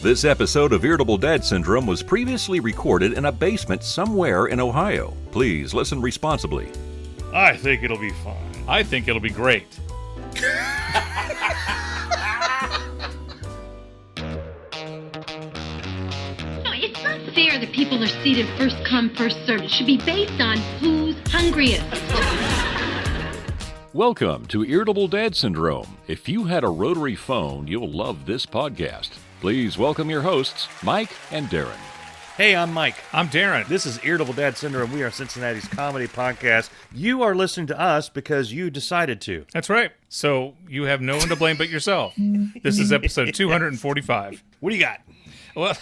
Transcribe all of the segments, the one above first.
This episode of Irritable Dad Syndrome was previously recorded in a basement somewhere in Ohio. Please listen responsibly. I think it'll be fine. I think it'll be great. No, it's not fair that people are seated first come, first served. It should be based on who's hungriest. Welcome to Irritable Dad Syndrome. If you had a rotary phone, you'll love this podcast. Please welcome your hosts, Mike and Darin. Hey, I'm Mike. I'm Darin. This is Irritable Dad Syndrome. We are Cincinnati's comedy podcast. You are listening to us because you decided to. That's right. So you have no one to blame but yourself. This is episode 245. What do you got? Well,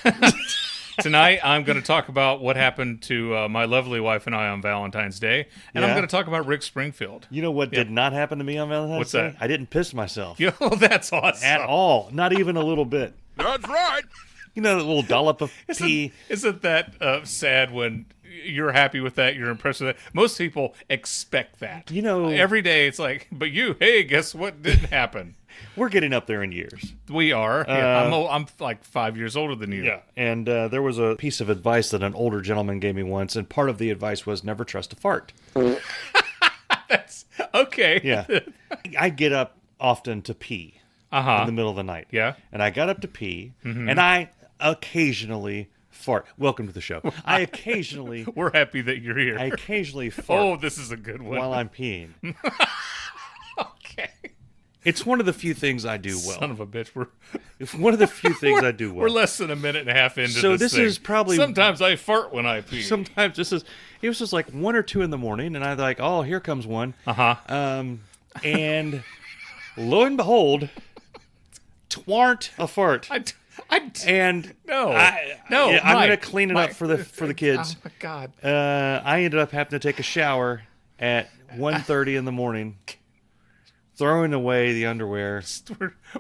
tonight I'm going to talk about what happened to my lovely wife and I on Valentine's Day, and I'm Yeah? going to talk about Rick Springfield. You know what did not happen to me on Valentine's What's Day? that? I didn't piss myself. Yo, that's awesome. At all. Not even a little bit. That's right. You know, that little dollop of pee. Isn't that sad when you're happy with that, you're impressed with that? Most people expect that. You know- every day it's like, but you, hey, guess what didn't happen? We're getting up there in years. We are. Yeah, I'm like 5 years older than you. Yeah. And there was a piece of advice that an older gentleman gave me once, and part of the advice was never trust a fart. That's okay. Yeah. I get up often to pee. In the middle of the night. Yeah. And I got up to pee, and I occasionally fart. Welcome to the show. I occasionally We're happy that you're here. fart Oh, this is a good one. while I'm peeing. Okay. It's one of the few things I do well. Son of a bitch. It's one of the few things I do well. We're less than a minute and a half into So this this thing. is probably- Sometimes I fart when I pee. Sometimes it was just like 1 or 2 in the morning, and I'm like, oh, here comes one. And lo and behold, twarn't a fart. And No. I'm Mike. gonna clean it Mike. up for the kids. Oh, my God. I ended up having to take a shower at 1:30 in the morning, throwing away the underwear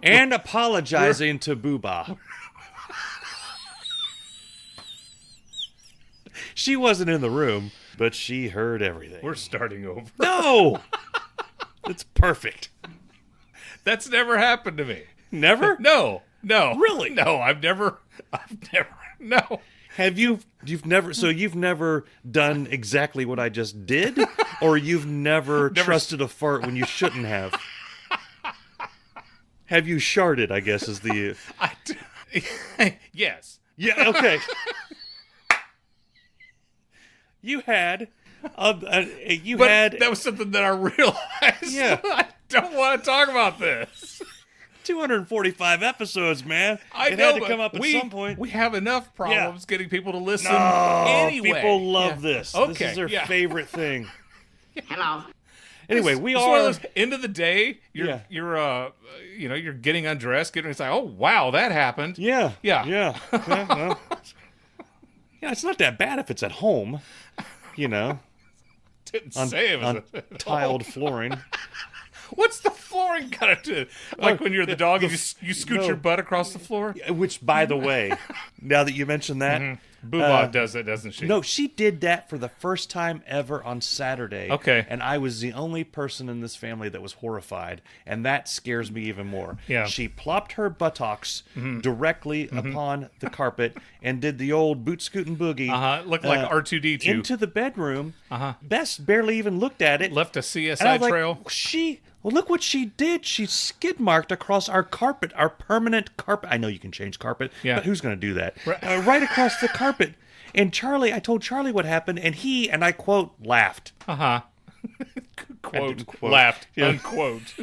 and apologizing to Booba. She wasn't in the room, but she heard everything. We're starting over. No, it's perfect. That's never happened to me. Never? No. Really? No, I've never, no. You've never done exactly what I just did, or you've never trusted a fart when you shouldn't have? Have you sharted, I guess, is the... Yes. Yeah, okay. You had... That was something that I realized. Yeah. I don't want to talk about this. 245 episodes, man. I it know, had to but come up at some point. We have enough problems getting people to listen No, anyway. people love this. Okay, This is their yeah. favorite thing. Hello. Anyway, It's one of those, end of the day, you're getting undressed, it's like, oh wow, that happened. Yeah. Yeah. Yeah. Okay, well, yeah, it's not that bad if it's at home, Didn't say it was on tiled flooring. What's the flooring gotta do? Like when you're the dog and you scoot no. your butt across the floor? Which, by the way, now that you mentioned that, Booba does it, doesn't she? no, she did that for the first time ever on Saturday. Okay. And I was the only person in this family that was horrified, and that scares me even more. Yeah. She plopped her buttocks directly upon the carpet and did the old boot scootin' boogie. Looked like R2-D2. Into the bedroom. Bess barely even looked at it. Left a And I CSI was trail. like, well, look what she did. She skid marked across our carpet, our permanent carpet. I know you can change carpet, but who's going to do that? Right across the carpet. And I told Charlie what happened, and he, and I quote, laughed. Quote, quote. laughed, Yeah. unquote.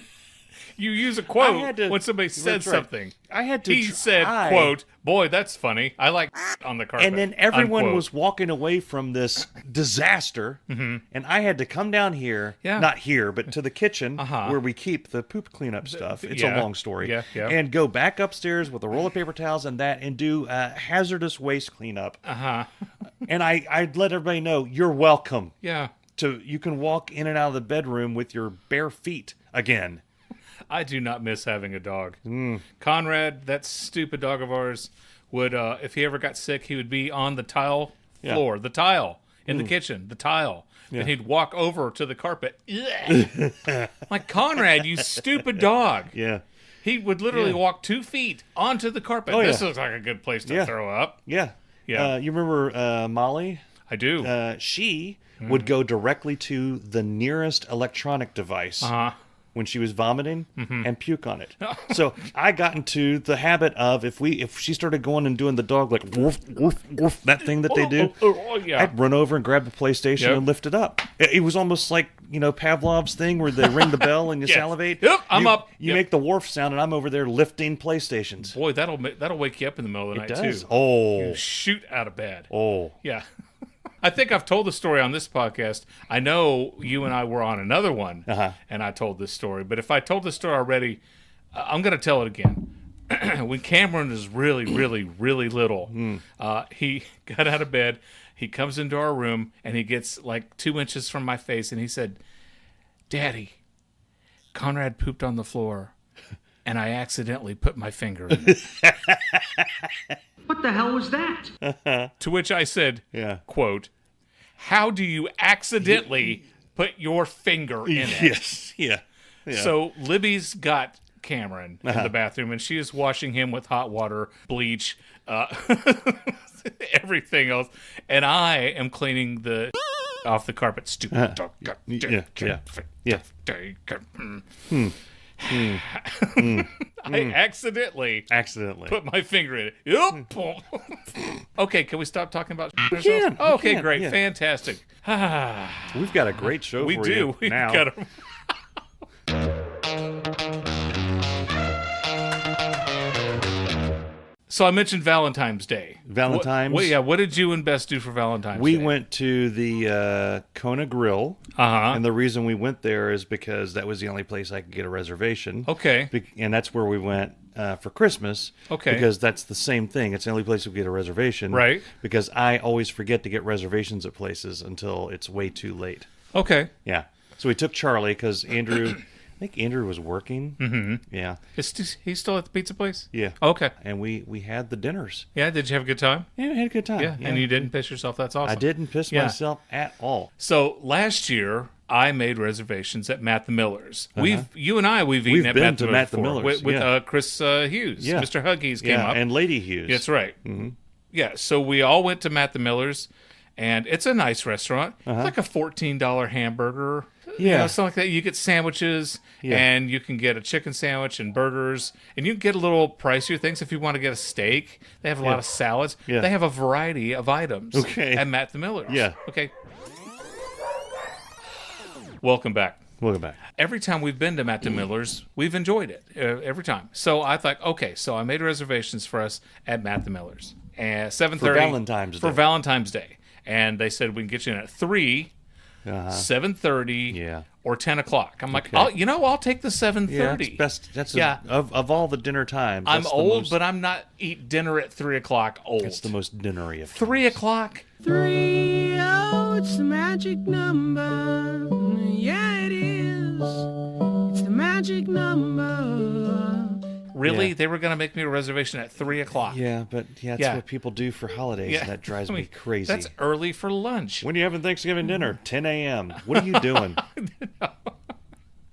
You use a quote I had to- when somebody said that's right. something. I had to He said, try. quote, boy, that's funny. I like on the carpet. And then everyone unquote. was walking away from this disaster, and I had to come down here, Yeah. not here, but to the kitchen where we keep the poop cleanup stuff. It's a yeah. long story. Yeah, yeah. And go back upstairs with a roll of paper towels and that, and do hazardous waste cleanup. And I'd let everybody know, you're welcome. Yeah. You can walk in and out of the bedroom with your bare feet again. I do not miss having a dog. Conrad, that stupid dog of ours, would, if he ever got sick, he would be on the tile floor, the tile in the kitchen, the tile. And he'd walk over to the carpet. Like, Conrad, you stupid dog. Yeah. He would literally walk 2 feet onto the carpet. Oh, this looks like a good place to throw up. Yeah. Yeah. You remember Molly? I do. She would go directly to the nearest electronic device when she was vomiting and puke on it. So I got into the habit of if she started going and doing the dog like woof woof woof, that thing that they do, I'd run over and grab the PlayStation and lift it up. It was almost like Pavlov's thing where they ring the bell and you salivate. Yep, I'm up. You make the woof sound and I'm over there lifting PlayStations. Boy, that'll wake you up in the middle of the night does. too. Oh, You shoot out of bed. oh, Yeah. I think I've told the story on this podcast. I know you and I were on another one, and I told this story. But if I told this story already, I'm going to tell it again. When Cameron was really, really, really little, he got out of bed. He comes into our room, and he gets like 2 inches from my face, and he said, "Daddy, Conrad pooped on the floor, and I accidentally put my finger in it." What the hell was that? To which I said, quote, "How do you accidentally put your finger in it?" Yes, yeah. So Libby's got Cameron in the bathroom, and she is washing him with hot water, bleach, everything else. And I am cleaning the off the carpet. Stupid dog. I accidentally put my finger in it. Yep. Okay, can we stop talking about ourselves? Okay, great. Yeah. Fantastic. We've got a great show we for do. you We've now. got So I mentioned Valentine's Day. Valentine's? What did you and Bess do for Valentine's Day? We went to the Kona Grill. And the reason we went there is because that was the only place I could get a reservation. Okay. And that's where we went for Christmas. Okay. Because that's the same thing. It's the only place we get a reservation. Right. Because I always forget to get reservations at places until it's way too late. Okay. Yeah. So we took Charlie because Andrew... I think Andrew was working. Mm-hmm. Yeah. Is he still at the pizza place? Yeah. Okay. And we had the dinners. Yeah, did you have a good time? Yeah, we had a good time. Yeah, and you didn't piss yourself. That's awesome. I didn't piss myself at all. So last year, I made reservations at Matt the Miller's. We've eaten at Matt the Miller's with Chris Hughes. Yeah. Mr. Huggies came up. And Lady Hughes. That's right. Mm-hmm. Yeah, so we all went to Matt the Miller's, and it's a nice restaurant. It's like a $14 hamburger. Yeah. Something like that. You get sandwiches, and you can get a chicken sandwich and burgers, and you can get a little pricier things if you want to get a steak. They have a lot of salads. Yeah. They have a variety of items at Matt the Miller's. Yeah. Okay. Welcome back. Welcome back. Every time we've been to Matt the Miller's, we've enjoyed it. Every time. So I thought, okay, so I made reservations for us at Matt the Miller's. 7:30 For Valentine's Day. For Valentine's Day. And they said we can get you in at 3, 7:30, or 10 o'clock. I'm like, I'll take the 7:30. Yeah, that's best. That's of all the dinner times. I'm old, but I'm not eat dinner at 3 o'clock old. It's the most dinnery of 3 o'clock? 3, it's the magic number. Yeah, it is. It's the magic number. Really? Yeah. They were going to make me a reservation at 3 o'clock. Yeah, but that's what people do for holidays, and that drives me crazy. That's early for lunch. When are you having Thanksgiving dinner? 10 a.m. What are you doing?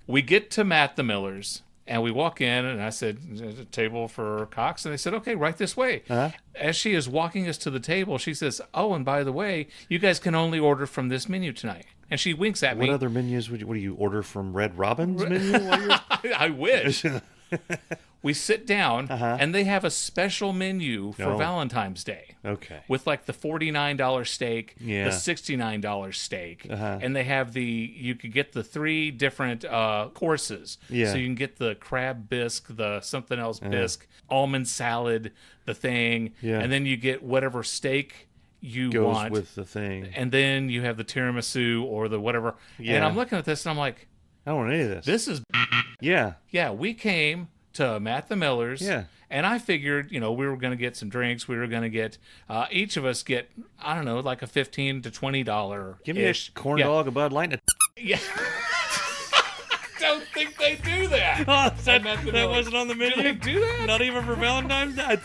We get to Matt the Miller's, and we walk in, and I said, "There's a table for Cox," and they said, "Okay, right this way." As she is walking us to the table, she says, "Oh, and by the way, you guys can only order from this menu tonight." And she winks at me. What other menus what do you order from Red Robin's menu? I wish. We sit down, and they have a special menu for Valentine's Day. Okay. With like the $49 steak, the $69 steak, and they have you could get the 3 different courses. Yeah. So you can get the crab bisque, the something else bisque, almond salad, the thing, and then you get whatever steak you want with the thing, and then you have the tiramisu or the whatever. Yeah. And I'm looking at this, and I'm like, I don't want any of this. This is yeah. We came to Matt the Miller's. Yeah. And I figured, we were going to get some drinks. We were going to get, each of us get, I don't know, like a $15 to $20. Give me a corn dog, a Bud Light, and yeah. Don't think they do that. that wasn't on the menu. Do they do that? Not even for Valentine's Day.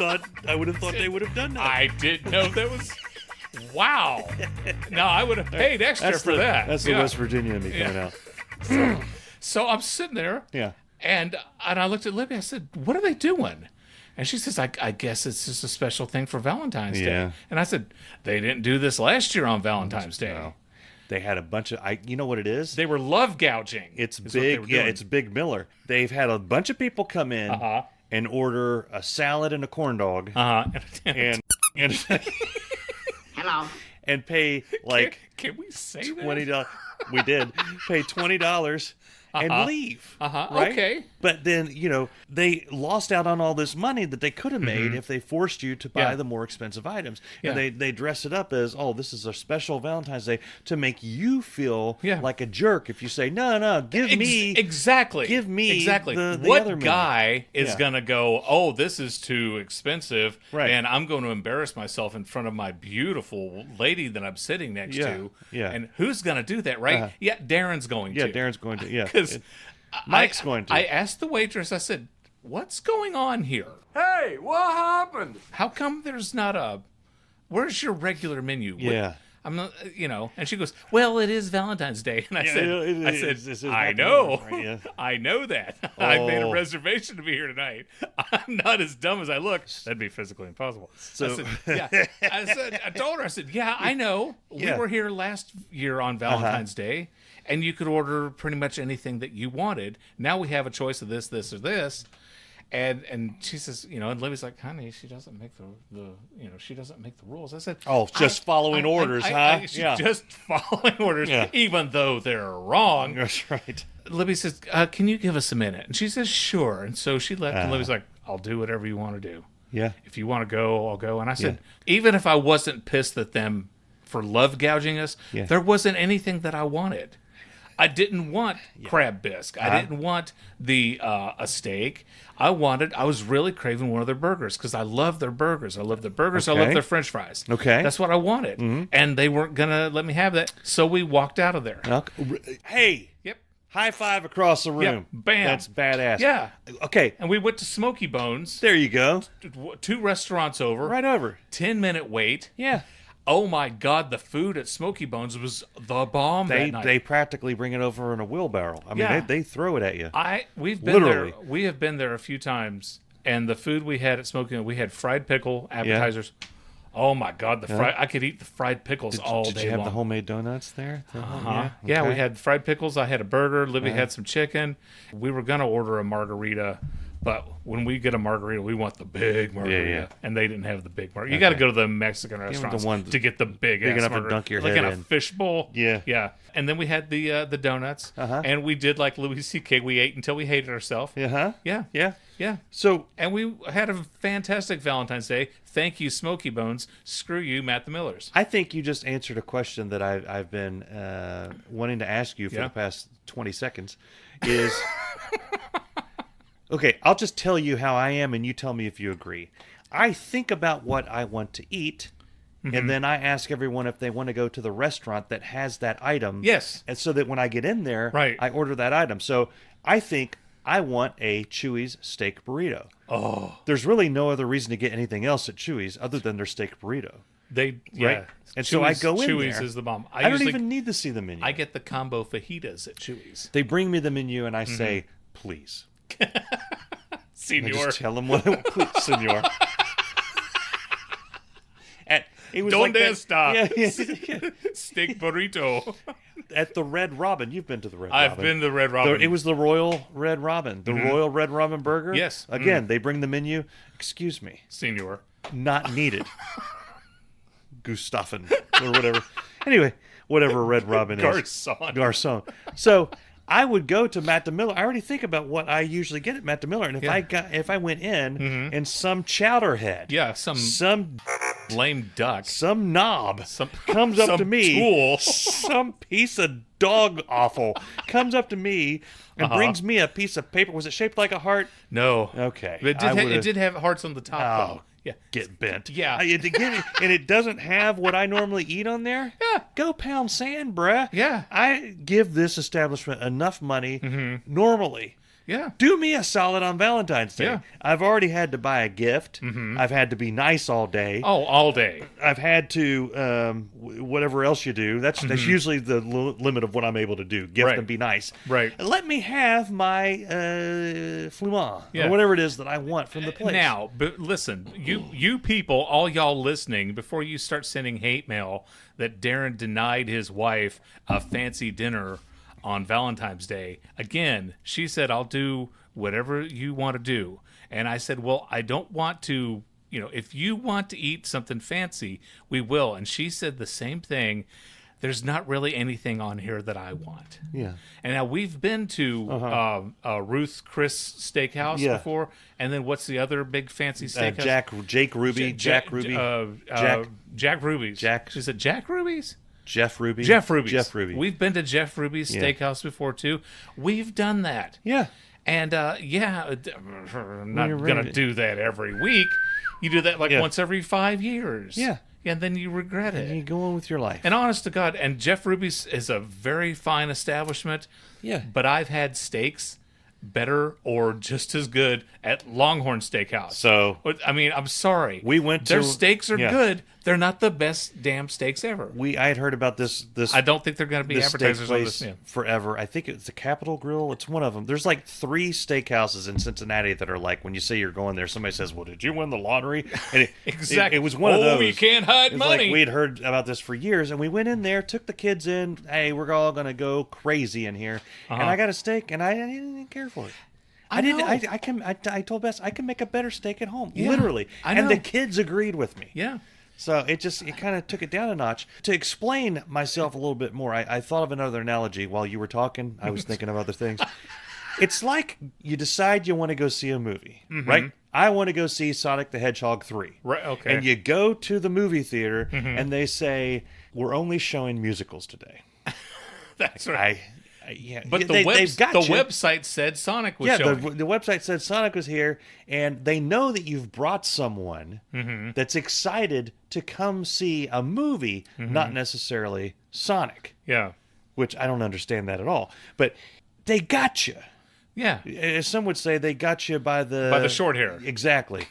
I would have thought they would have done that. I didn't know that was. Wow. No, I would have paid extra for that. That's the West Virginia in me coming out. So I'm sitting there. Yeah. And I looked at Libby. I said, "What are they doing?" And she says, I guess it's just a special thing for Valentine's Day. And I said, they didn't do this last year on Valentine's Day. No. They had a bunch of, you know what it is? They were love gouging. It's big, it's Big Miller. They've had a bunch of people come in and order a salad and a corn dog. And hello. And pay like can we say $20? We did pay $20 and leave. Right? Okay. But then, they lost out on all this money that they could have made if they forced you to buy the more expensive items. And they dress it up as, this is a special Valentine's Day to make you feel like a jerk if you say, no, give me. Exactly. Give me exactly. the what other guy is going to go, this is too expensive, right. and I'm going to embarrass myself in front of my beautiful lady that I'm sitting next to. Yeah. And who's going to do that, right? Yeah, Darin's going to. Yeah, Darin's going to, Mike's going to. I asked the waitress, I said, what's going on here? Hey, what happened? How come there's not where's your regular menu? Yeah. I'm not, and she goes, well, it is Valentine's Day. And I said, I know. Right, yeah. I know that. I made a reservation to be here tonight. I'm not as dumb as I look. That'd be physically impossible. So, I told her, yeah, I know. We were here last year on Valentine's Day, and you could order pretty much anything that you wanted. Now we have a choice of this, this, or this. And she says, and Libby's like, honey, she doesn't make she doesn't make the rules. I said, just following orders, huh? Just following orders, even though they're wrong. That's right. Libby says, can you give us a minute? And she says, sure. And so she left, and Libby's like, I'll do whatever you want to do. Yeah. If you want to go, I'll go. And I said, even if I wasn't pissed at them for love gouging us, there wasn't anything that I wanted. I didn't want crab bisque. I didn't want a steak. I was really craving one of their burgers because I love their burgers. I love their burgers. Okay. I love their French fries. Okay. That's what I wanted. Mm-hmm. And they weren't going to let me have that. So we walked out of there. Hey. Yep. High five across the room. Yep. Bam. That's badass. Yeah. Okay. And we went to Smoky Bones. There you go. 2 restaurants over. Right over. 10-minute wait. Yeah. Oh my God, the food at Smoky Bones was the bomb that night. They practically bring it over in a wheelbarrow. I mean, they throw it at you. We've been there. We have been there a few times, and the food we had at Smoky Bones, we had fried pickle appetizers. Yeah. Oh my God, I could eat the fried pickles all day long. Did you have the homemade donuts there? Yeah, we had fried pickles. I had a burger. Libby had some chicken. We were gonna order a margarita. But when we get a margarita, we want the big margarita. Yeah. And they didn't have the big margarita. You got to go to the Mexican restaurants to get the big enough to dunk your head in. Like in a fishbowl. Yeah. Yeah. And then we had the donuts. And we did like Louis C.K. We ate until we hated ourselves. Yeah. Yeah. And we had a fantastic Valentine's Day. Thank you, Smoky Bones. Screw you, Matt the Millers. I think you just answered a question that I've been wanting to ask you for the past 20 seconds. Is... Okay, I'll just tell you how I am, and you tell me if you agree. I think about what I want to eat, and then I ask everyone if they want to go to the restaurant that has that item. Yes. And so that when I get in there, I order that item. So I think I want a Chuy's steak burrito. Oh. There's really no other reason to get anything else at Chuy's other than their steak burrito. Right? And Chuy's, so I go in Chuy's there. Is the bomb. I don't even need to see the menu. I get the combo fajitas at Chuy's. They bring me the menu, and I say, please. Senor. I just tell them what I want, please, senor. It was Donde like está? Steak burrito. At the Red Robin. You've been to the Red I've Robin. been to the Red Robin. It was the Royal Red Robin. The Royal Red Robin burger. Yes. Again, they bring the menu. Excuse me. Senor. Not needed. Gustafen or whatever. Anyway, whatever Red Robin is. Garçon. So... I would go to Matt DeMiller. I already think about what I usually get at Matt DeMiller, and if I went in and some chowderhead, some lame duck, some knob comes up to me, tool. Some piece of dog offal comes up to me and brings me a piece of paper. Was it shaped like a heart? No. Okay. But it did have hearts on the top, though. Yeah. Get bent. Yeah. And it doesn't have what I normally eat on there? Yeah. Go pound sand, bruh. Yeah. I give this establishment enough money normally. Yeah. Do me a solid on Valentine's Day. Yeah. I've already had to buy a gift. I've had to be nice all day. Oh, all day. I've had to whatever else you do. That's usually the limit of what I'm able to do. Gift and be nice. Right. Let me have my flumant or whatever it is that I want from the place. Now, but listen, you people, all y'all listening, before you start sending hate mail that Darin denied his wife a fancy dinner on Valentine's Day. Again, she said, I'll do whatever you want to do. And I said, well, I don't want to, if you want to eat something fancy, we will. And she said the same thing. There's not really anything on here that I want. Yeah. And now we've been to Ruth Chris Steakhouse before. And then what's the other big fancy steakhouse? Jack Ruby's. Is it Jack Ruby's? Jeff Ruby's. Jeff Ruby's. We've been to Jeff Ruby's Steakhouse before, too. We've done that. Yeah. And, I'm not going to do that every week. You do that once every 5 years. Yeah. And then you regret it. And you go on with your life. And honest to God, and Jeff Ruby's is a very fine establishment. Yeah. But I've had steaks better or just as good at Longhorn Steakhouse. So, I mean, I'm sorry. We went to... Their steaks are good. They're not the best damn steaks ever. I had heard about this I don't think they're going to be advertisers on this. Forever. I think it's the Capitol Grill. It's one of them. There's 3 steakhouses in Cincinnati that are when you say you're going there, somebody says, well, did you win the lottery? And exactly. It was one of those. Oh, you can't hide money. We'd heard about this for years, and we went in there, took the kids in. Hey, we're all going to go crazy in here. And I got a steak, and I didn't care for it. I told Bess I can make a better steak at home, literally. And the kids agreed with me. Yeah. So it kind of took it down a notch. To explain myself a little bit more, I thought of another analogy while you were talking. I was thinking of other things. It's like you decide you want to go see a movie, right? I want to go see Sonic the Hedgehog 3. Right, okay. And you go to the movie theater, and they say, we're only showing musicals today. That's right. But the the website said Sonic was showing. The website said Sonic was here, and they know that you've brought someone that's excited to come see a movie, not necessarily Sonic. Yeah. Which I don't understand that at all. But they got you. Yeah. As some would say, they got you by the short hair. Exactly.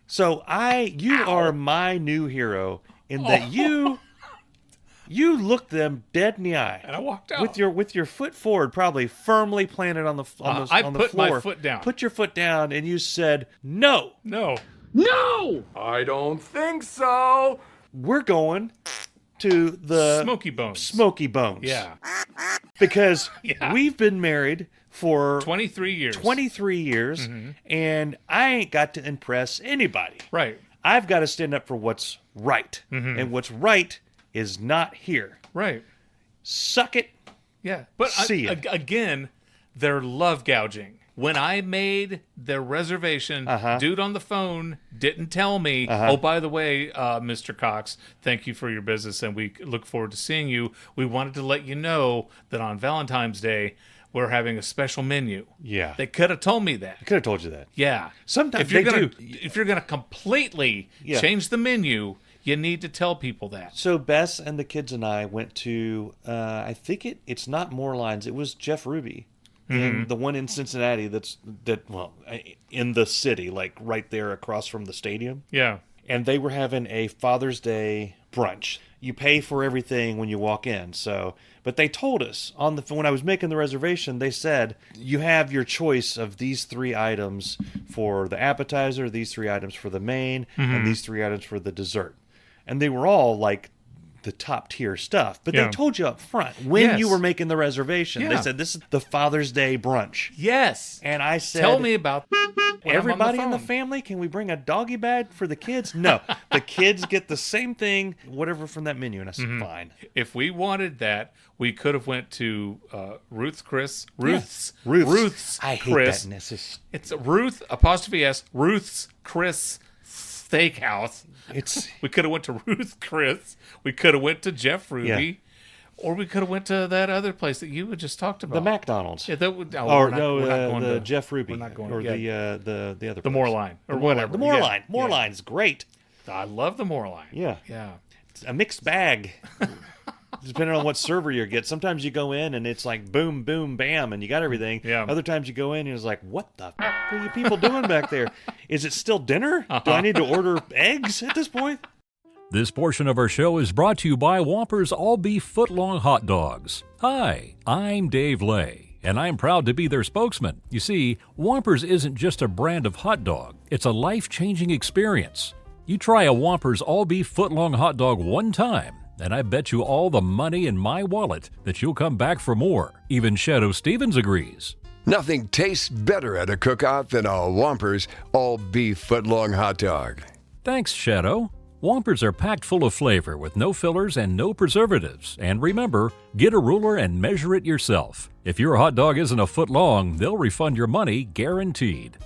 So you are my new hero in that you looked them dead in the eye, and I walked out with your foot forward, probably firmly planted on the floor. I put my foot down. Put your foot down, and you said, "No, no, no! I don't think so. We're going to the Smoky Bones. Yeah, because we've been married for 23 years. 23 years, and I ain't got to impress anybody. Right. I've got to stand up for what's right, and what's right is not here. Right. Suck it. Yeah. But again, they're love gouging. When I made the reservation, dude on the phone didn't tell me, oh, by the way, Mr. Cox, thank you for your business, and we look forward to seeing you. We wanted to let you know that on Valentine's Day, we're having a special menu. Yeah. They could have told me that. Could have told you that. Yeah. Sometimes if you're gonna completely change the menu, you need to tell people that. So Bess and the kids and I went to, I think it's not Moorlines. It was Jeff Ruby, the one in Cincinnati. In the city, right there across from the stadium. Yeah. And they were having a Father's Day brunch. You pay for everything when you walk in. But they told us when I was making the reservation, they said you have your choice of these 3 items for the appetizer, these 3 items for the main, and these 3 items for the dessert. And they were all the top tier stuff. But they told you up front when you were making the reservation. Yeah. They said, this is the Father's Day brunch. Yes. And I said, tell me about everybody in the family. Can we bring a doggy bag for the kids? No. The kids get the same thing, whatever from that menu. And I said, fine. If we wanted that, we could have went to Ruth's. I hate that. It's Ruth, 'S, Ruth's Chris Steakhouse. We could have went to Ruth Chris. We could have went to Jeff Ruby, or we could have went to that other place that you had just talked about. The McDonald's. Yeah, the Jeff Ruby. We're not going or the other. The Moorline or whatever. The Moorline. Moorline's great. I love the Moorline. Yeah. Yeah. It's a mixed bag. depending on what server you get. Sometimes you go in and it's like boom, boom, bam, and you got everything. Yeah. Other times you go in and it's like, what the f*** are you people doing back there? Is it still dinner? Do I need to order eggs at this point? This portion of our show is brought to you by Whoppers All-Beef Footlong Hot Dogs. Hi, I'm Dave Lay, and I'm proud to be their spokesman. You see, Whoppers isn't just a brand of hot dog. It's a life-changing experience. You try a Whoppers All-Beef Footlong Hot Dog one time, and I bet you all the money in my wallet that you'll come back for more. Even Shadow Stevens agrees. Nothing tastes better at a cookout than a Whoppers All-Beef Footlong Hot Dog. Thanks, Shadow. Whoppers are packed full of flavor with no fillers and no preservatives. And remember, get a ruler and measure it yourself. If your hot dog isn't a foot long, they'll refund your money guaranteed.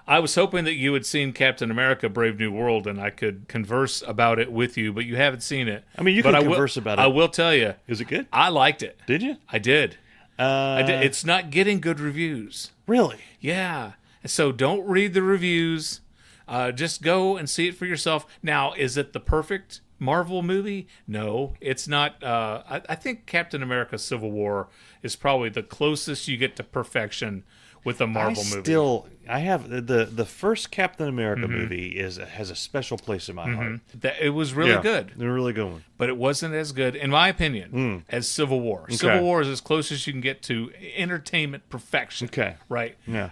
I was hoping that you had seen Captain America: Brave New World and I could converse about it with you, but you haven't seen it. I mean, you can converse about it. I will tell you. Is it good? I liked it. Did you? I did. I did. It's not getting good reviews. Really? Yeah. So don't read the reviews. Just go and see it for yourself. Now, is it the perfect Marvel movie? No, it's not. I think Captain America: Civil War is probably the closest you get to perfection with a Marvel movie. I have the first Captain America movie has a special place in my heart. It was really good. They're a really good one. But it wasn't as good, in my opinion, as Civil War. Okay. Civil War is as close as you can get to entertainment perfection. Okay. Right? Yeah.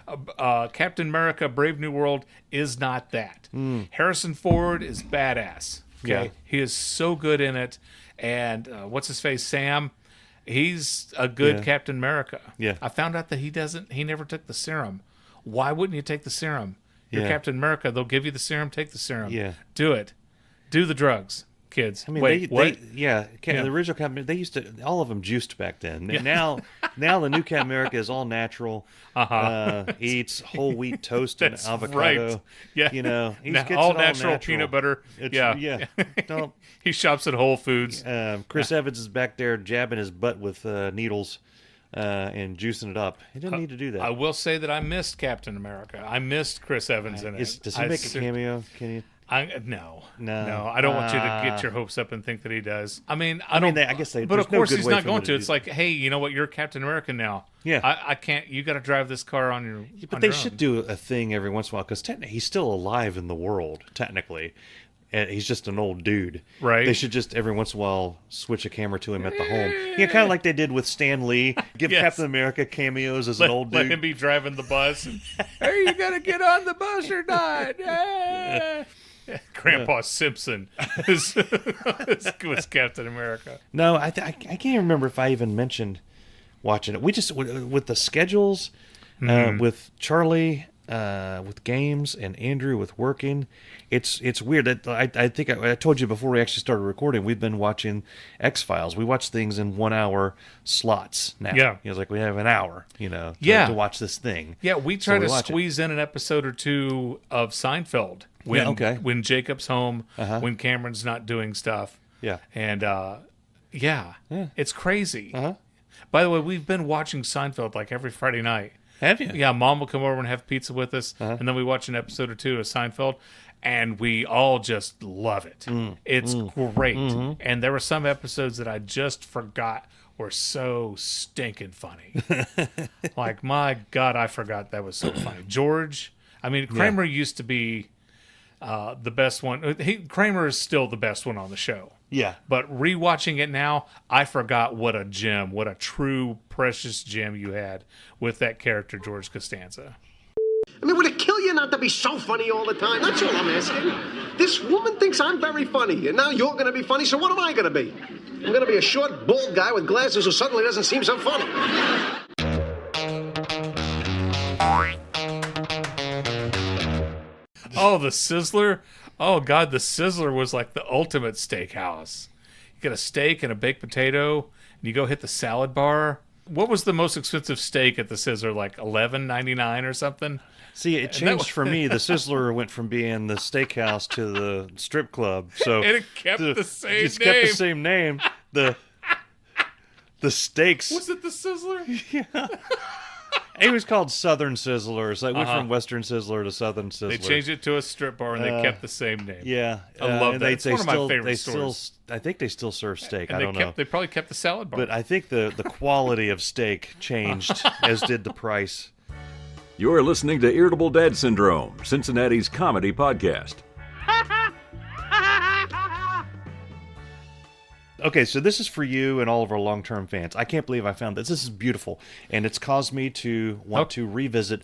Captain America: Brave New World is not that. Harrison Ford is badass. Okay. Yeah. He is so good in it. And what's his face? Sam. He's a good Captain America. Yeah. I found out that he never took the serum. Why wouldn't you take the serum? You're Captain America. They'll give you the serum. Take the serum. Yeah. Do it. Do the drugs, kids. I mean, what? The original Captain, they used to, all of them juiced back then. Yeah. Now the new Captain America is all natural. Eats whole wheat toast and avocado. Right. Yeah. You know, he gets all it natural peanut butter. Yeah. Don't, he shops at Whole Foods. Chris Evans is back there jabbing his butt with needles and juicing it up. He didn't need to do that. I will say that I missed Captain America. I missed Chris Evans in it. Does he make a cameo? Can you? No. I don't want you to get your hopes up and think that he does. I mean, I guess they. But of course, he's not going to. It's like, hey, you know what? You're Captain America now. Yeah. I can't. You got to drive this car on your. But they should do a thing every once in a while because technically he's still alive in the world. Technically, and he's just an old dude. Right. They should just every once in a while switch a camera to him at the home. Yeah, kind of like they did with Stan Lee. Give Captain America cameos as an old dude. Let him be driving the bus. And, hey, you got to get on the bus or not. Grandpa Simpson was Captain America. No, I can't even remember if I even mentioned watching it. We just with the schedules, with Charlie, with games, and Andrew with working. It's weird. I think I told you before we actually started recording. We've been watching X-Files. We watch things in 1 hour slots now. Yeah, it's like we have an hour, to watch this thing. Yeah, we try to squeeze in an episode or two of Seinfeld. When Jacob's home, when Cameron's not doing stuff. Yeah. And, it's crazy. By the way, we've been watching Seinfeld like every Friday night. Have you? Yeah, Mom will come over and have pizza with us, and then we watch an episode or two of Seinfeld, and we all just love it. It's great. And there were some episodes that I just forgot were so stinking funny. Like, my God, I forgot that was so funny. George, I mean, Kramer used to be... the best one. Kramer is still the best one on the show. Yeah. But rewatching it now, I forgot what a gem, what a true precious gem you had with that character, George Costanza. I mean, would it kill you not to be so funny all the time? That's all I'm asking. This woman thinks I'm very funny, and now you're going to be funny, so what am I going to be? I'm going to be a short, bald guy with glasses who suddenly doesn't seem so funny. Oh, the Sizzler. Oh, God, the Sizzler was like the ultimate steakhouse. You get a steak and a baked potato, and you go hit the salad bar. What was the most expensive steak at the Sizzler? Like $11.99 or something? See, it changed for me. The Sizzler went from being the steakhouse to the strip club. So and it kept the same name. It's kept the same name. The steaks. Was it the Sizzler? Yeah. It was called Southern Sizzler. It's like went from Western Sizzler to Southern Sizzler. They changed it to a strip bar and they kept the same name. Yeah, I love that. It's one of my favorite stores. I think they still serve steak. And I don't know. They probably kept the salad bar. But I think the quality of steak changed, as did the price. You're listening to Irritable Dad Syndrome, Cincinnati's comedy podcast. Okay, so this is for you and all of our long-term fans. I can't believe I found this. This is beautiful, and it's caused me to want to revisit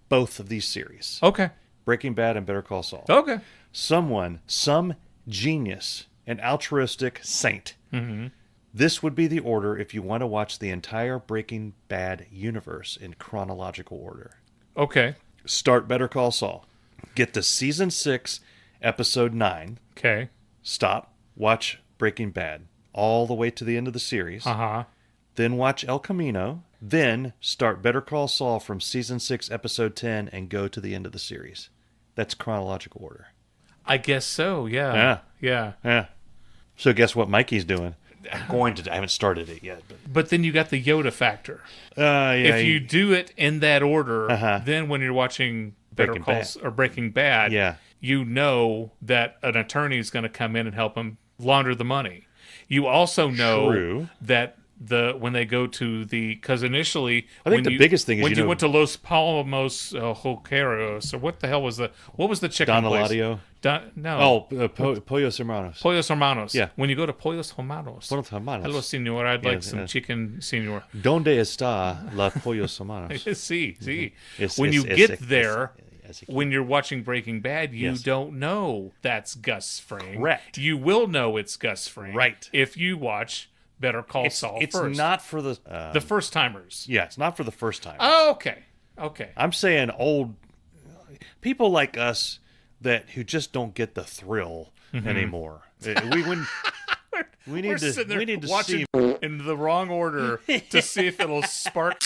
both of these series. Okay. Breaking Bad and Better Call Saul. Okay. Some genius, an altruistic saint. Mm-hmm. This would be the order if you want to watch the entire Breaking Bad universe in chronological order. Okay. Start Better Call Saul. Get to Season 6, Episode 9. Okay. Stop. Watch Breaking Bad all the way to the end of the series. Then watch El Camino. Then start Better Call Saul from Season 6, Episode 10, and go to the end of the series. That's chronological order. I guess so, yeah. Yeah. So guess what Mikey's doing? I'm going to. I haven't started it yet. But then you got the Yoda factor. If you do it in that order, then when you're watching Breaking Bad, you know that an attorney is going to come in and help him launder the money. You also know that when they go to because initially I think the biggest thing is when you went to Los Palomos Joqueros, or what the hell was the chicken Don place? Eladio? No. Pollos Hermanos. Pollos Hermanos. Yeah. When you go to Pollos Hermanos. Hello, senor. I'd like some chicken, senor. ¿Dónde está la Pollos Hermanos? Sí. When you get there, when you're watching Breaking Bad, you don't know that's Gus Fring. Correct. You will know it's Gus Fring. Right. If you watch Better Call Saul it's first. It's not for the first timers. Yeah, it's not for the first timers. Oh, okay. I'm saying old people like us who just don't get the thrill anymore. We need to watch see it in the wrong order to see if it'll spark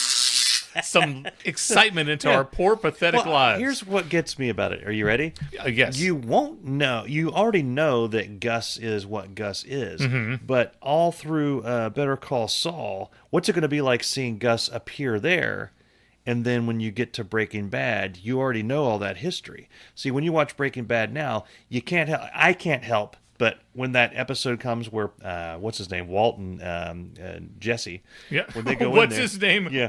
some excitement into our poor, pathetic lives. Here's what gets me about it. Are you ready? Yes. You won't know. You already know that Gus is what Gus is. But all through Better Call Saul, what's it going to be like seeing Gus appear there? And then when you get to Breaking Bad, you already know all that history. See, when you watch Breaking Bad now, I can't help. But when that episode comes where, what's his name, Walt and Jesse. Yeah. When they go what's his name? Yeah.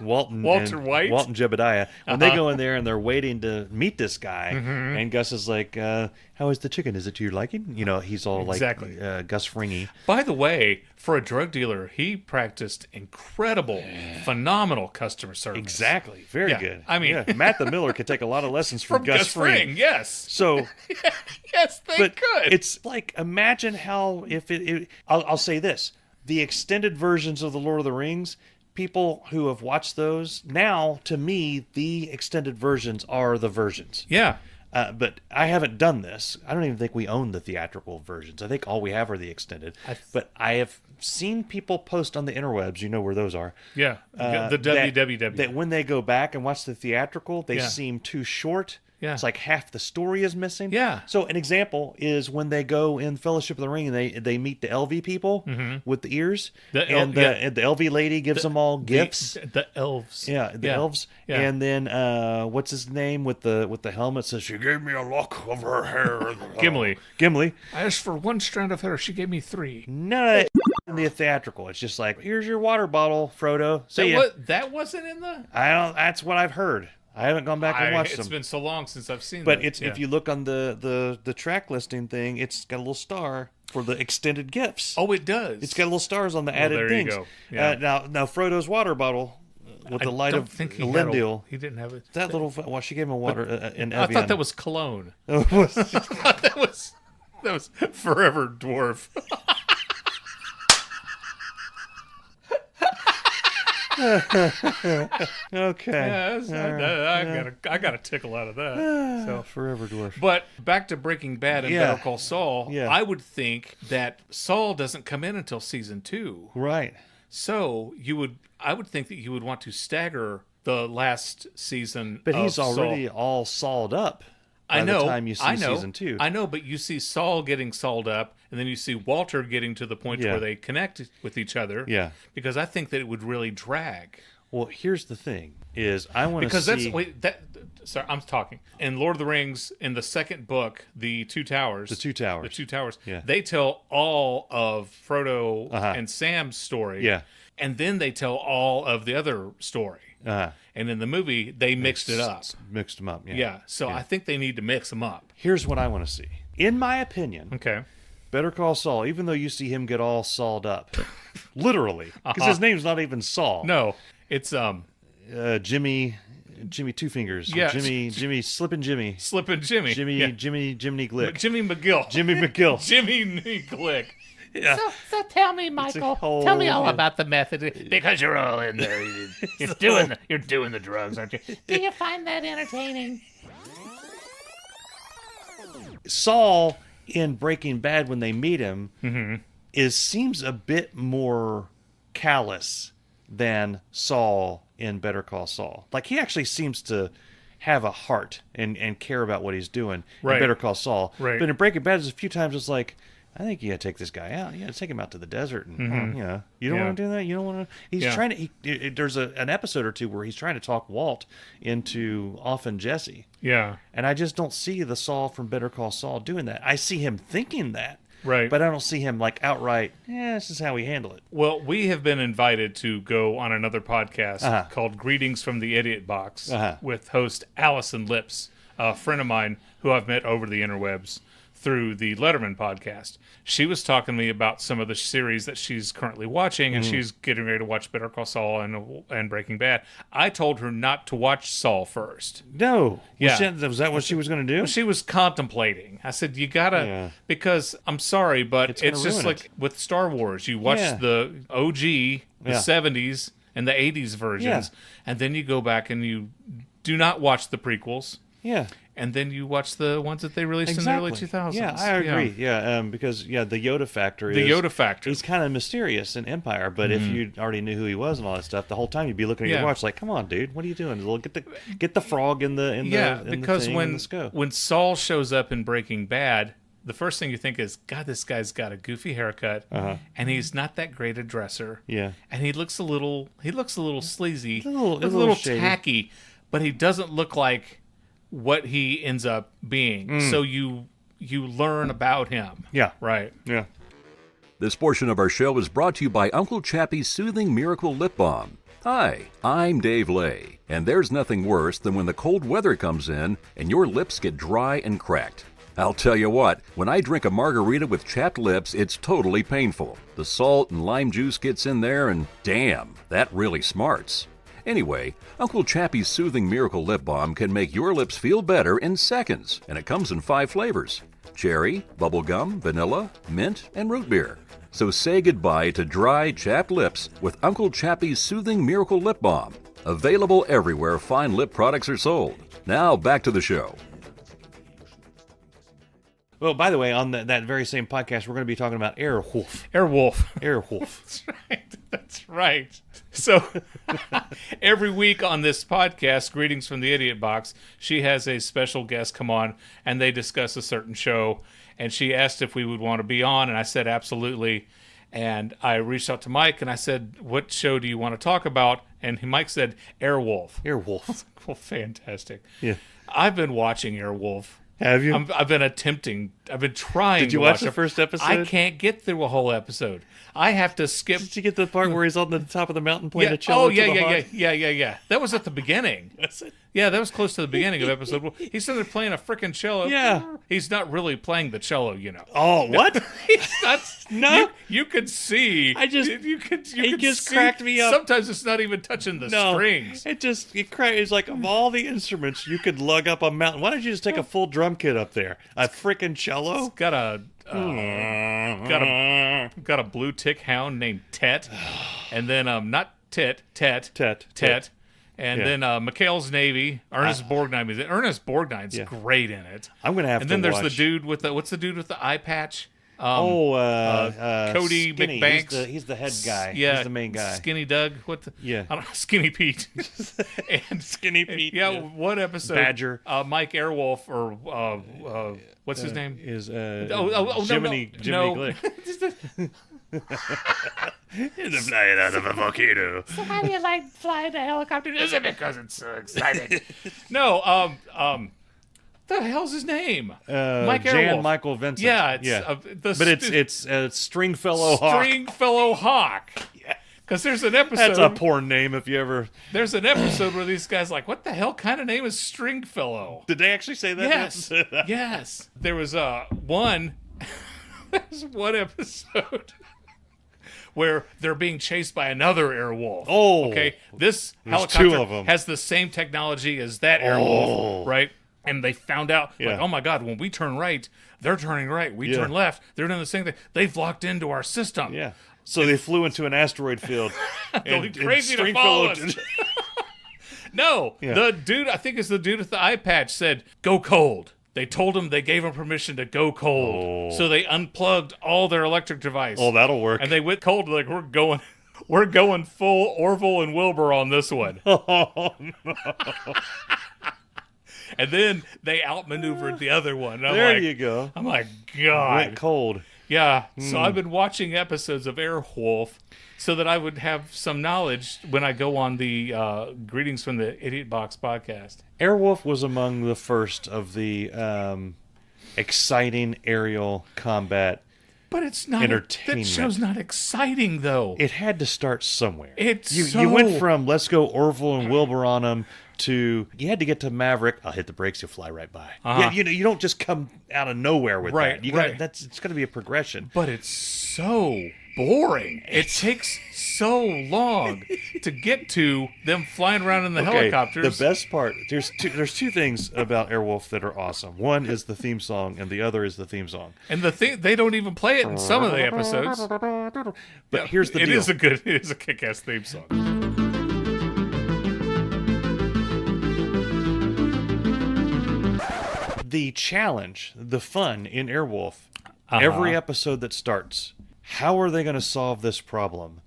Walter White? Walt and Jebediah. When they go in there and they're waiting to meet this guy, and Gus is like, how is the chicken? Is it to your liking? You know, he's all like Gus Fringy. By the way, for a drug dealer, he practiced incredible, phenomenal customer service. Exactly. Very good. I mean, Matt the Miller could take a lot of lessons from Gus Fring. Yes. So, yes, they could. It's like, imagine how, I'll say this, the extended versions of The Lord of the Rings, people who have watched those, now, to me, the extended versions are the versions. Yeah. But I haven't done this. I don't even think we own the theatrical versions. I think all we have are the extended. But I have seen people post on the interwebs, you know where those are. Yeah, the www. That when they go back and watch the theatrical, they seem too short. Yeah. It's like half the story is missing. Yeah. So an example is when they go in Fellowship of the Ring and they meet the LV people with the ears. The LV lady gives them all gifts. The elves. Yeah, the elves. Yeah. And then what's his name with the helmet says, she gave me a lock of her hair. Gimli. I asked for one strand of hair. She gave me 3. None of in the theatrical. It's just like, here's your water bottle, Frodo. That wasn't in the... That's what I've heard. I haven't gone back and watched them. It's been so long since I've seen them. But if you look on the track listing thing, it's got a little star for the extended gifts. Oh, it does. It's got little stars on the added things. There you go. Yeah. Now Frodo's water bottle with the light of Elendil. He didn't have it. That little. Well, she gave him water in Evian. I thought that was cologne. I thought that was Forever Dwarf. Okay. Yeah, I got a tickle out of that. So Forever Dwarf. But back to Breaking Bad and Better Call Saul. Yeah. I would think that Saul doesn't come in until season 2. Right. So I would think that you would want to stagger the last season. But he's already all sawed up. By the time you see season 2. I know, but you see Saul getting sawed up, and then you see Walter getting to the point where they connect with each other. Yeah. Because I think that it would really drag. Well, here's the thing: is I want to see Sorry, I'm talking. In Lord of the Rings, in the second book, the Two Towers. Yeah. They tell all of Frodo and Sam's story. Yeah. And then they tell all of the other story. And in the movie, they mixed it up. Mixed them up. Yeah. Yeah. So I think they need to mix them up. Here's what I want to see. In my opinion, Okay. Better Call Saul, even though you see him get all sawed up, literally, because his name's not even Saul. No, it's Jimmy Two Fingers. Yeah. Jimmy Slippin' Jimmy. Slippin' Jimmy. Jimmy Glick. Jimmy McGill. Jimmy McGill. Jimmy Glick. Yeah. So tell me, Michael. Tell me all about the method, because you're all in there. You're doing the drugs, aren't you? Do you find that entertaining? Saul in Breaking Bad, when they meet him, seems a bit more callous than Saul in Better Call Saul. Like, he actually seems to have a heart and care about what he's doing in Better Call Saul. Right. But in Breaking Bad, there's a few times it's like, I think you got to take this guy out. You got to take him out to the desert. And, you don't want to do that? You don't want to... He's trying to... There's an episode or two where he's trying to talk Walt into off and Jesse. Yeah. And I just don't see the Saul from Better Call Saul doing that. I see him thinking that. Right. But I don't see him like outright, this is how we handle it. Well, we have been invited to go on another podcast called Greetings from the Idiot Box with host Allison Lips, a friend of mine who I've met over the interwebs through the Letterman podcast. She was talking to me about some of the series that she's currently watching, and she's getting ready to watch Better Call Saul and Breaking Bad. I told her not to watch Saul first. No. Yeah. Was that what she was going to do? Well, she was contemplating. I said, you gotta, because I'm sorry, but it's just like with Star Wars. You watch the OG, the 70s, and the 80s versions, and then you go back and you do not watch the prequels. Yeah. And then you watch the ones that they released in the early 2000s. Yeah, I agree. Yeah, because the Yoda factor he's kind of mysterious in Empire, but if you already knew who he was and all that stuff, the whole time you'd be looking at your watch like, come on, dude, what are you doing? Get the frog in the because thing, let's go. When Saul shows up in Breaking Bad, the first thing you think is, God, this guy's got a goofy haircut, and he's not that great a dresser. Yeah, and he looks a little sleazy, a little tacky, but he doesn't look like what he ends up being. So you learn about him. Yeah. Right. Yeah. This portion of our show is brought to you by Uncle Chappie's Soothing Miracle Lip Balm. Hi, I'm Dave Lay, and there's nothing worse than when the cold weather comes in and your lips get dry and cracked. I'll tell you what, when I drink a margarita with chapped lips, it's totally painful. The salt and lime juice gets in there and damn, that really smarts. Anyway, Uncle Chappie's Soothing Miracle Lip Balm can make your lips feel better in seconds, and it comes in 5 flavors: cherry, bubblegum, vanilla, mint, and root beer. So say goodbye to dry, chapped lips with Uncle Chappie's Soothing Miracle Lip Balm. Available everywhere fine lip products are sold. Now back to the show. Well, by the way, on that very same podcast, we're going to be talking about Airwolf. Airwolf. That's right. So every week on this podcast, Greetings from the Idiot Box, she has a special guest come on, and they discuss a certain show. And she asked if we would want to be on, and I said absolutely. And I reached out to Mike, and I said, what show do you want to talk about? And Mike said, Airwolf. Well, fantastic. Yeah. I've been watching Airwolf. Have you? I've been trying. Did you watch the first episode? I can't get through a whole episode. I have to skip. Did you get the part where he's on the top of the mountain playing the cello? Oh, yeah. That was at the beginning. That's it. Yeah, that was close to the beginning of episode 1. He's sitting there playing a freaking cello. Yeah. He's not really playing the cello, you know. Oh, what? He's not. No. You could see. It just see, cracked me up. Sometimes it's not even touching the strings. It's like, of all the instruments you could lug up a mountain, why don't you just take a full drum kit up there? A freaking cello? It's got a blue tick hound named Tet, and then not Tet. And then McHale's Navy, Ernest Borgnine's Borgnine's great in it. I'm gonna have to. And then there's watch. the dude with what's the dude with the eye patch? Skinny. Cody McBanks. He's the head guy. Yeah, he's the main guy. Skinny Doug. I don't know, Skinny Pete. And Skinny Pete. Yeah, one episode. Badger. Mike Airwolf or what's his name? Is Jiminy Glick. It's flying out of a volcano. So how do you like flying a helicopter? Is it because it's so exciting? No, the hell's his name? Mike Jan Airwolf. Michael Vincent. Yeah, it's Stringfellow Hawk. Stringfellow Hawk. Yeah. Because there's an episode. That's a poor name if you ever. There's an episode where these guys are like, what the hell kind of name is Stringfellow? Did they actually say that? Yes. Yes. There was one. There's one episode where they're being chased by another Airwolf. Oh. Okay. This There's helicopter two of them. has the same technology as that Airwolf, right? And they found out, like, oh my God, when we turn right, they're turning right. We turn left, they're doing the same thing. They've locked into our system. Yeah. So they flew into an asteroid field. They're crazy to follow us. No, the dude, I think it's the dude with the eye patch, said, go cold. They told him, they gave him permission to go cold. So they unplugged all their electric device. Oh, that'll work. And they went cold, like, we're going full Orville and Wilbur on this one. Oh, no. And then they outmaneuvered the other one. There you go. I'm like, God. Went cold. Yeah. So I've been watching episodes of Airwolf so that I would have some knowledge when I go on the Greetings from the Idiot Box podcast. Airwolf was among the first of the exciting aerial combat. But it's not entertainment. That show's not exciting, though. It had to start somewhere. You went from let's go Orville and Wilbur on them to you had to get to Maverick. I'll hit the brakes, you'll fly right by. Yeah, you don't just come out of nowhere with that. It's going to be a progression. But it's so boring. It takes so long to get to them flying around in the helicopters. The best part, there's two things about Airwolf that are awesome. One is the theme song, and the other is the theme song. And they don't even play it in some of the episodes. But here's the deal. It is a kick-ass theme song. The challenge, the fun in Airwolf, every episode that starts, how are they going to solve this problem?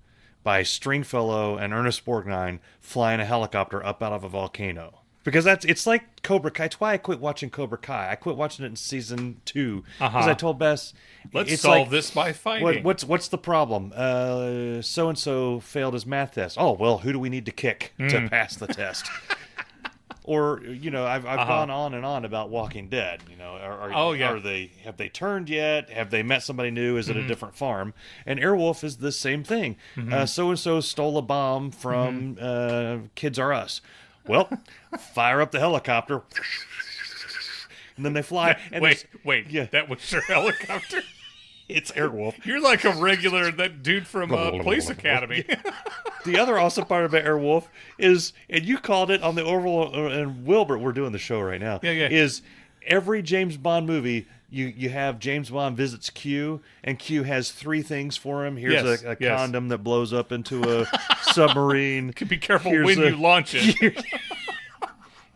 By Stringfellow and Ernest Borgnine flying a helicopter up out of a volcano. Because it's like Cobra Kai. It's why I quit watching Cobra Kai. I quit watching it in season 2. Because I told Bess, let's solve this by fighting. What's the problem? So-and-so failed his math test. Oh, well, who do we need to kick to pass the test? Or, I've gone on and on about Walking Dead. Have they turned yet? Have they met somebody new? Is it a different farm? And Airwolf is the same thing. So-and-so stole a bomb from Kids R Us. Well, fire up the helicopter. And then they fly. And wait. Yeah. That was your helicopter? It's Airwolf. You're like a regular, that dude from Police Academy. The other awesome part about Airwolf is, and you called it on the Orville and Wilbur, we're doing the show right now, is every James Bond movie, you have James Bond visits Q, and Q has 3 things for him. Here's a condom that blows up into a submarine. Be careful when you launch it.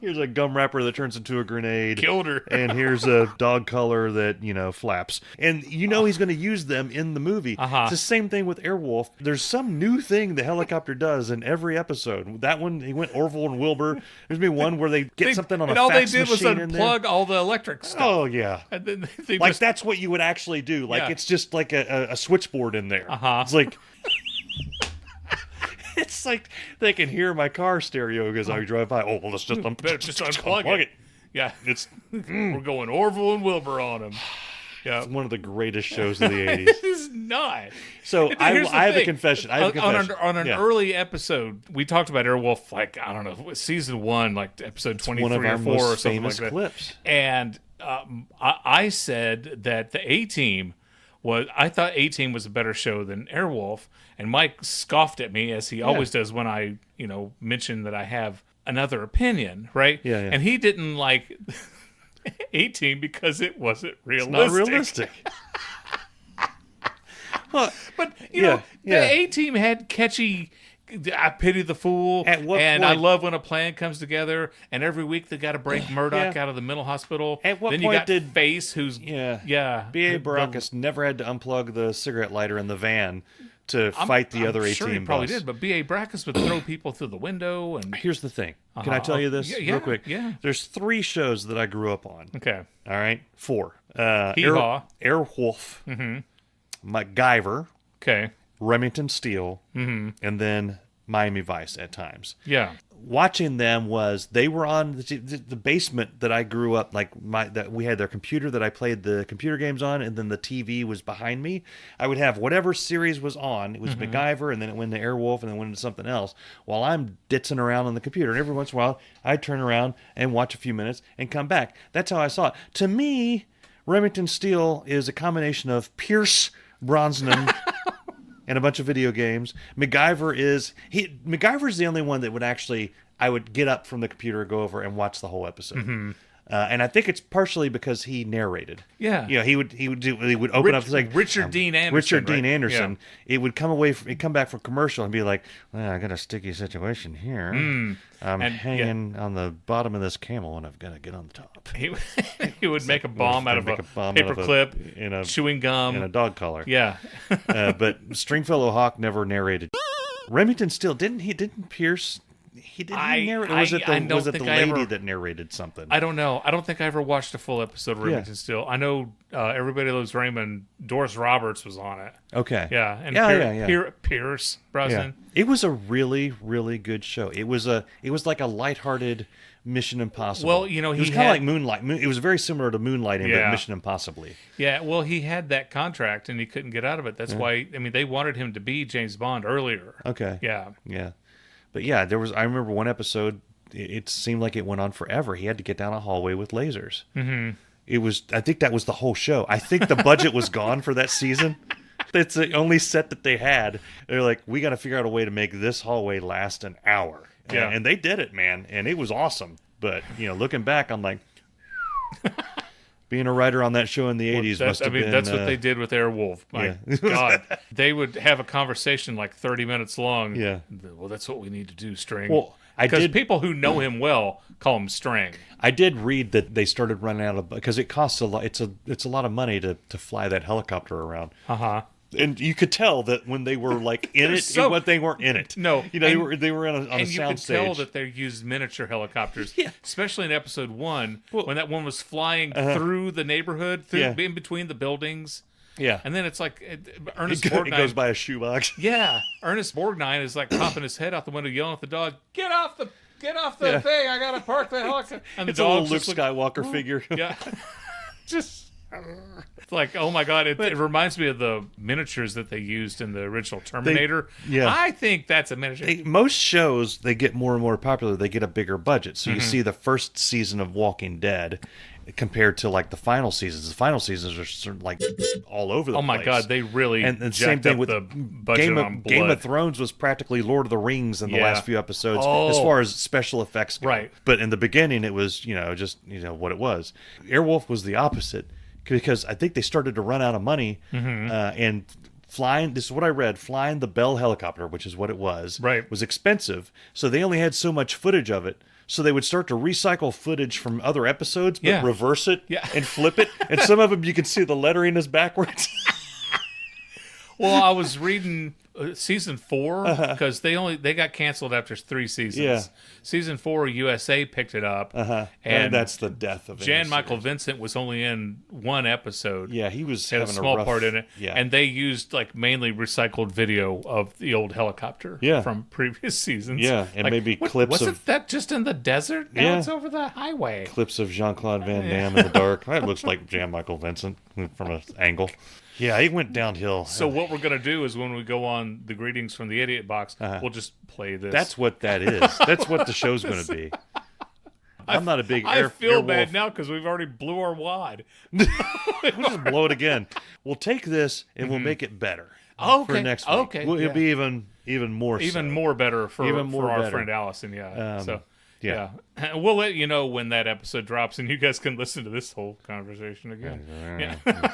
Here's a gum wrapper that turns into a grenade. Killed her. And here's a dog collar that, flaps. And he's going to use them in the movie. It's the same thing with Airwolf. There's some new thing the helicopter does in every episode. That one, he went Orville and Wilbur. There's been one where they get something on a fax machine. And all they did was unplug all the electric stuff. Oh, yeah. And then they that's what you would actually do. It's just like a switchboard in there. It's like... It's like they can hear my car stereo as I drive by. Oh, well, let's just unplug it. Yeah, we're going Orville and Wilbur on them. Yeah, it's one of the greatest shows of the 80s. It is not. So I have a confession. On an early episode, we talked about Airwolf, I don't know, season 1, episode 23 or 4 or something like that. Clips. And I said that the A-Team I thought A-Team was a better show than Airwolf, and Mike scoffed at me, as he always does when I, mention that I have another opinion, right? Yeah. And he didn't like A-Team because it wasn't realistic. It's not realistic. But the A-Team had catchy... I pity the fool, and point? I love when a plan comes together. And every week they got to break Murdoch out of the mental hospital. At what then point you got did Face, who's B.A. Baracus never had to unplug the cigarette lighter in the van to fight the other A-Team he probably did, but B.A. Baracus would throw people through the window. And here's the thing: can I tell you this real quick? Yeah. There's 3 shows that I grew up on. Okay. All right, 4. Airwolf. MacGyver. Okay. Remington Steele, and then Miami Vice at times. Yeah. Watching them they were on the basement that I grew up, that we had their computer that I played the computer games on, and then the TV was behind me. I would have whatever series was on. It was MacGyver, and then it went to Airwolf, and then went into something else while I'm ditzing around on the computer. And every once in a while, I'd turn around and watch a few minutes and come back. That's how I saw it. To me, Remington Steele is a combination of Pierce Brosnan and a bunch of video games. MacGyver's the only one that would actually, I would get up from the computer, go over and watch the whole episode. And I think it's partially because he narrated. Yeah. He would open up like Richard Dean Anderson. Yeah. It would come back from commercial and be like, well, I got a sticky situation here. I'm hanging on the bottom of this camel and I've got to get on the top. He would make a bomb out of a paper clip, chewing gum, and a dog collar. Yeah. But Stringfellow Hawk never narrated. Remington Steele didn't Pierce. He narrate. Was it the lady that narrated something? I don't know. I don't think I ever watched a full episode of Remington Steele. I know Everybody Loves Raymond. Doris Roberts was on it. Okay. Yeah. And Pierce Brosnan. Yeah. It was a really, really good show. It was like a lighthearted Mission Impossible. Well, it was kind of like Moonlight. It was very similar to Moonlighting, but Mission Impossibly. Yeah. Well, he had that contract and he couldn't get out of it. That's why. I mean, they wanted him to be James Bond earlier. Okay. Yeah. Yeah. But yeah, I remember one episode, it seemed like it went on forever. He had to get down a hallway with lasers. I think that was the whole show. I think the budget was gone for that season. It's the only set that they had. They're like, we got to figure out a way to make this hallway last an hour. Yeah. And they did it, man. And it was awesome. But, looking back, I'm like, being a writer on that show in the 80s must have been... that's what they did with Airwolf. My God. They would have a conversation like 30 minutes long. Yeah. Well, that's what we need to do, String. Well, because people who know him well call him String. I did read that they started running out of... Because it costs a lot... It's a lot of money to fly that helicopter around. And you could tell that when they were like in it, but they weren't in it. No, they were on a sound stage. And you could tell that they used miniature helicopters, especially in episode 1 when that one was flying through the neighborhood, in between the buildings. Yeah, and then it's like Ernest Borgnine. It goes by a shoebox. Yeah, Ernest Borgnine is like popping his head out the window, yelling at the dog, "Get off the thing! I gotta park the helicopter." And it's a little Luke Skywalker figure. Yeah, just. It's like, oh my God, it reminds me of the miniatures that they used in the original Terminator. I think that's a miniature. Most shows, they get more and more popular, they get a bigger budget. So you see the first season of Walking Dead compared to like the final seasons. The final seasons are sort of like all over the place. Oh my God, they really and the same thing with the budget on blood. Game of Thrones was practically Lord of the Rings in the last few episodes as far as special effects go. Right. But in the beginning, it was, just what it was. Airwolf was the opposite. Because I think they started to run out of money and flying, this is what I read, flying the Bell helicopter, which is what it was expensive. So they only had so much footage of it. So they would start to recycle footage from other episodes, but reverse it and flip it. And some of them you can see the lettering is backwards. Well, I was reading season 4 because they got canceled after 3 seasons. Yeah. Season 4, USA picked it up, and that's the death of it. Jan Michael Vincent was only in 1 episode. Yeah, he was had having a small rough part in it. Yeah. And they used like mainly recycled video of the old helicopter from previous seasons. Yeah, and maybe clips wasn't that just in the desert? Now it's over the highway. Clips of Jean-Claude Van Damme in the dark. That looks like Jan Michael Vincent from an angle. Yeah, he went downhill. So what we're going to do is when we go on the Greetings from the Idiot Box, we'll just play this. That's what that is. That's what the show's going to be. I'm not a big I feel bad now because we've already blew our wad. We'll just blow it again. We'll take this and we'll make it better for next week. Okay. It'll be even more better for our better. friend Allison. Yeah. Yeah. We'll let you know when that episode drops and you guys can listen to this whole conversation again. Yeah.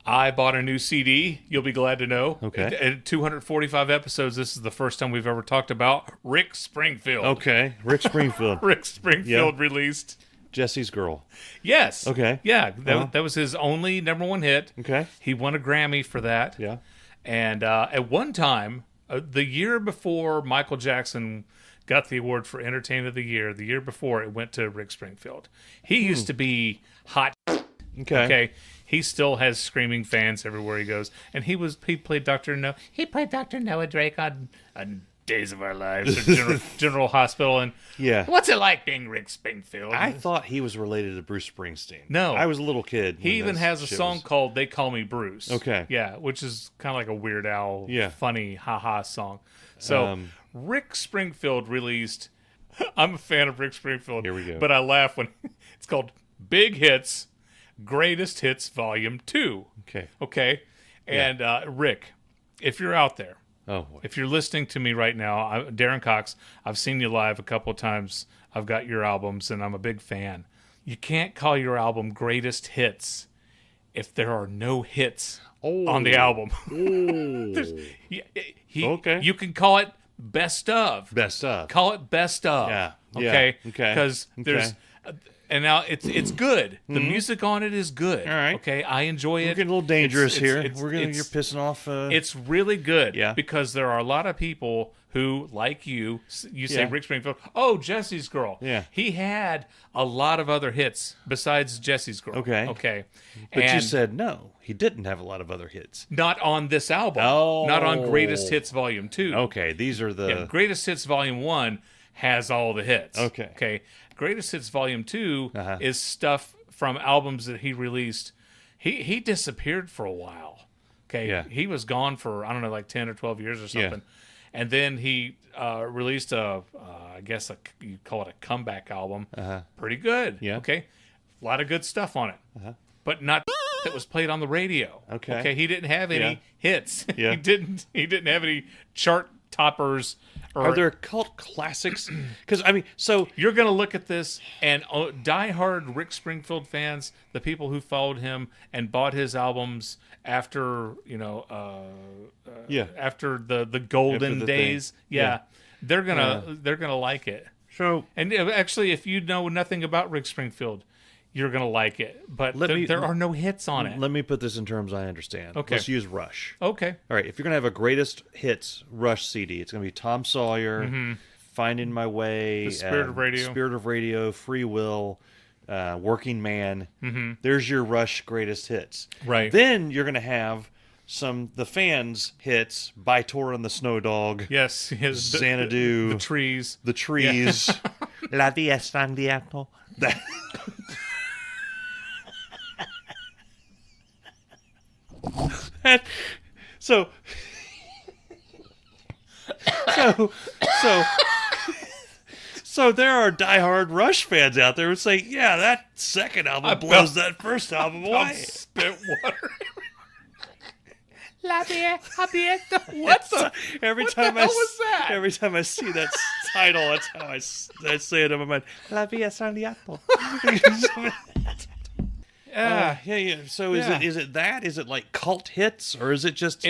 I bought a new CD, you'll be glad to know. Okay. At 245 episodes, this is the first time we've ever talked about Rick Springfield. Okay, Rick Springfield. Rick Springfield released Jesse's Girl. Yes. Okay. Yeah, that was his only #1 hit. Okay. He won a Grammy for that. Yeah. And at one time, the year before Michael Jackson got the award for Entertainer of the year before it went to Rick Springfield. He used to be hot. Okay. He still has screaming fans everywhere he goes. And he played Dr. No. He played Dr. Noah Drake on Days of Our Lives or General Hospital. And what's it like being Rick Springfield? I thought he was related to Bruce Springsteen. No. I was a little kid. He even has a song called They Call Me Bruce. Okay. Yeah, which is kind of like a Weird Al, funny, ha-ha song. So Rick Springfield released... I'm a fan of Rick Springfield. Here we go. But I laugh when... It's called Big Hits, Greatest Hits Volume 2. Okay? And Rick, if you're out there, if you're listening to me right now, Darin Cox, I've seen you live a couple of times. I've got your albums, and I'm a big fan. You can't call your album Greatest Hits if there are no hits on the album. You can call it Best Of. Best Of. Call it Best Of. Yeah. Okay? Because there's... And now it's good. The music on it is good. All right. Okay, I enjoy it. We're getting a little dangerous here. You're pissing off. It's really good. Yeah. Because there are a lot of people who, like you say Rick Springfield. Oh, Jesse's Girl. Yeah. He had a lot of other hits besides Jesse's Girl. Okay. But you said no. He didn't have a lot of other hits. Not on this album. Not on Greatest Hits Volume 2. Okay. These are the Greatest Hits Volume 1 has all the hits. Okay. Greatest Hits Volume 2 is stuff from albums that he released. He disappeared for a while. He was gone for, I don't know, like 10 or 12 years or something. And then he released I guess you call it a comeback album. Pretty good. Okay. A lot of good stuff on it. But not that was played on the radio. Okay. He didn't have any hits. He didn't have any chart toppers. Are there cult classics? Because so you're going to look at this, and diehard Rick Springfield fans, the people who followed him and bought his albums after after the golden days, they're gonna like it. So, and actually, if you know nothing about Rick Springfield, you're going to like it. But there are no hits on it. Let me put this in terms I understand. Okay. Let's use Rush. Okay. All right. If you're going to have a greatest hits Rush CD, it's going to be Tom Sawyer, Finding My Way, The Spirit of Radio, Free Will, Working Man. There's your Rush greatest hits. Right. Then you're going to have the fans hits, By Tor and the Snow Dog. Yes. Xanadu. The Trees. The Trees. La Vie est Sangliato. So there are diehard Rush fans out there who say, yeah, that second album blows that first album away. Spit water. La vie abierto. What the hell was that? Every time I see that title, that's how I say it in my mind. La vie est Sangliato. So is it that? Is it like cult hits, or is it just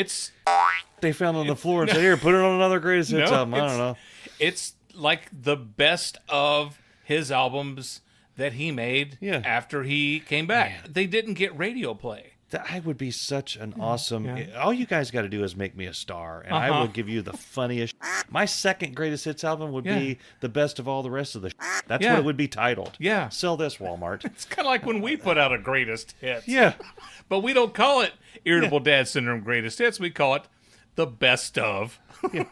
they found on the floor and said, "Here, put it on another greatest hits album"? I don't know. It's like the best of his albums that he made after he came back. Man. They didn't get radio play. That would be such an awesome... All you guys got to do is make me a star, and I will give you the funniest... My second greatest hits album would be the best of all the rest of the... That's what it would be titled. Yeah. Sell this, Walmart. It's kind of like when we put out a greatest hits. Yeah. But we don't call it Irritable Dad Syndrome Greatest Hits. We call it the Best Of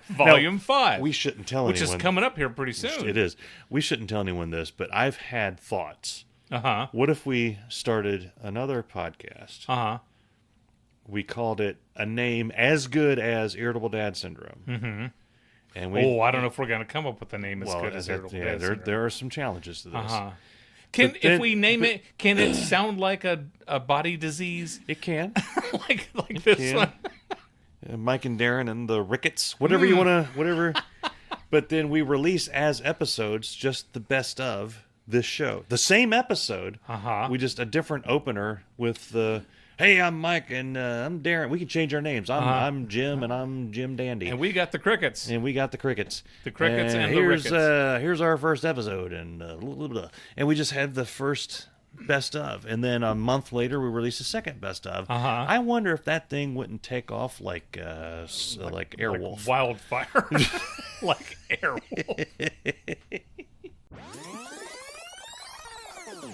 Volume 5. We shouldn't tell anyone... Which is coming up here pretty soon. It is. We shouldn't tell anyone this, but I've had thoughts. What if we started another podcast? We called it a name as good as Irritable Dad Syndrome. And I don't know if we're going to come up with a name as good as Irritable Dad Syndrome. There are some challenges to this. If we name it, can it sound like a body disease? It can. like this one. Mike and Darin and the Rickets, whatever you want to, whatever. But then we release as episodes just the best of this show. The same episode. We just a different opener with the, hey, I'm Mike and I'm Darin. We can change our names. I'm Jim and I'm Jim Dandy. And we got the Crickets. And we got the Crickets. The Crickets and the Rickets. Here's our first episode and we just have the first best of, and then a month later we released a second best of. I wonder if that thing wouldn't take off like Airwolf, like wildfire, like Airwolf.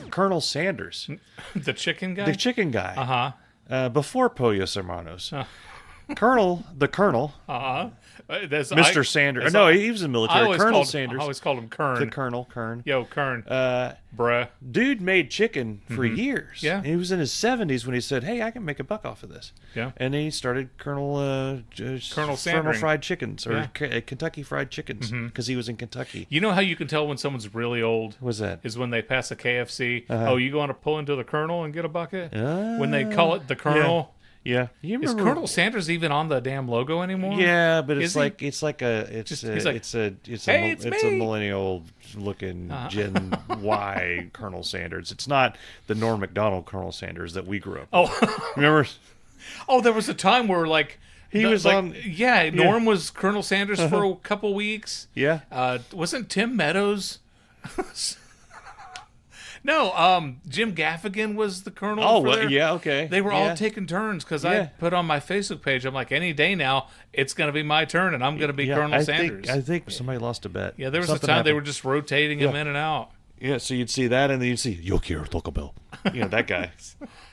Colonel Sanders, the chicken guy. The chicken guy. Before Pollos Hermanos. The Colonel. Mr. Sanders. No, he was in the military. Colonel Sanders. I always called him Kern. The Colonel, Kern. Yo, Kern. Bruh. Dude made chicken for years. Yeah. He was in his 70s when he said, hey, I can make a buck off of this. Yeah. And then he started Colonel Fried Chickens, or Kentucky Fried Chickens, because he was in Kentucky. You know how you can tell when someone's really old? What's that? Is when they pass a KFC. Oh, you going to pull into the Colonel and get a bucket? When they call it the Colonel. Yeah. Is Colonel Sanders even on the damn logo anymore? Yeah, but it's a millennial looking Gen Y Colonel Sanders. It's not the Norm Macdonald Colonel Sanders that we grew up with. Oh, remember? Oh, there was a time where Norm was Colonel Sanders for a couple weeks. Yeah. Wasn't Tim Meadows? No, Jim Gaffigan was the colonel. Oh, yeah, okay. They were all taking turns because I put on my Facebook page, I'm like, any day now, it's going to be my turn, and I'm going to be Colonel Sanders. I think somebody lost a bet. Yeah, there was a time they were just rotating him in and out. Yeah, so you'd see that, and then you'd see, yo quiero Taco Bell. That guy.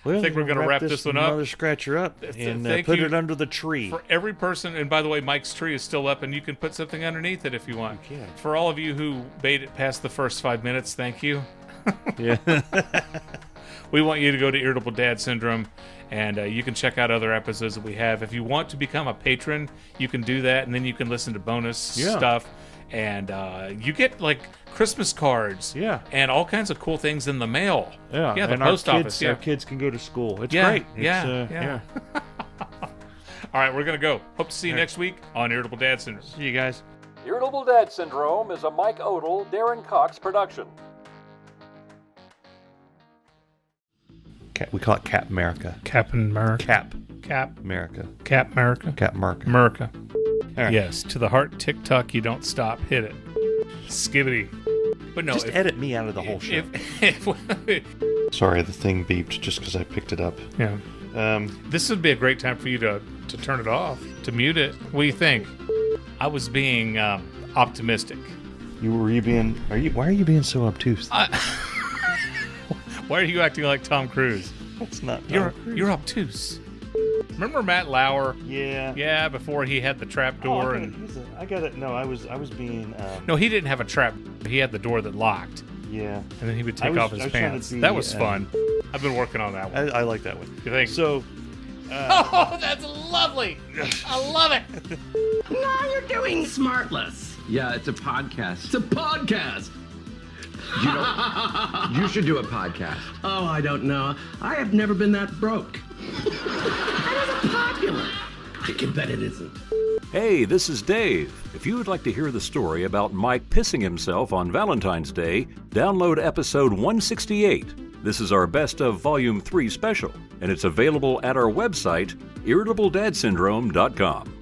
Well, I think we're going to wrap this one up. Mother scratcher up and put it under the tree. For every person, and by the way, Mike's tree is still up, and you can put something underneath it if you want. You can. For all of you who made it past the first 5 minutes, thank you. Yeah. We want you to go to Irritable Dad Syndrome, and you can check out other episodes that we have. If you want to become a patron, you can do that, and then you can listen to bonus stuff, and you get like Christmas cards, and all kinds of cool things in the mail. Yeah, the and post office. Our kids can go to school. It's great. Yeah. All right, we're gonna go. Hope to see you next week on Irritable Dad Syndrome. See you guys. Irritable Dad Syndrome is a Mike Odell, Darin Cox production. We call it Cap America. Cap America. Cap America. Cap America. Cap America. America. Right. Yes, to the heart, tick-tock, you don't stop, hit it. Skibbity. But no, just edit me out of the whole show. Sorry, the thing beeped just because I picked it up. Yeah. This would be a great time for you to turn it off, to mute it. What do you think? I was being optimistic. Why are you being so obtuse? Why are you acting like Tom Cruise? It's not. You're obtuse. Remember Matt Lauer? Yeah. Yeah, before he had the trap door I got it. No, I was being. No, he didn't have a trap. He had the door that locked. Yeah. And then he would take off his pants. That was fun. I've been working on that one. I like that one. You think? So. Oh, that's lovely. I love it. No, you're doing Smartless. Yeah, it's a podcast. It's a podcast. You should do a podcast. Oh, I don't know. I have never been that broke. That isn't popular. I can bet it isn't. Hey, this is Dave. If you would like to hear the story about Mike pissing himself on Valentine's Day, download episode 168. This is our Best of Volume 3 special, and it's available at our website, irritabledadsyndrome.com.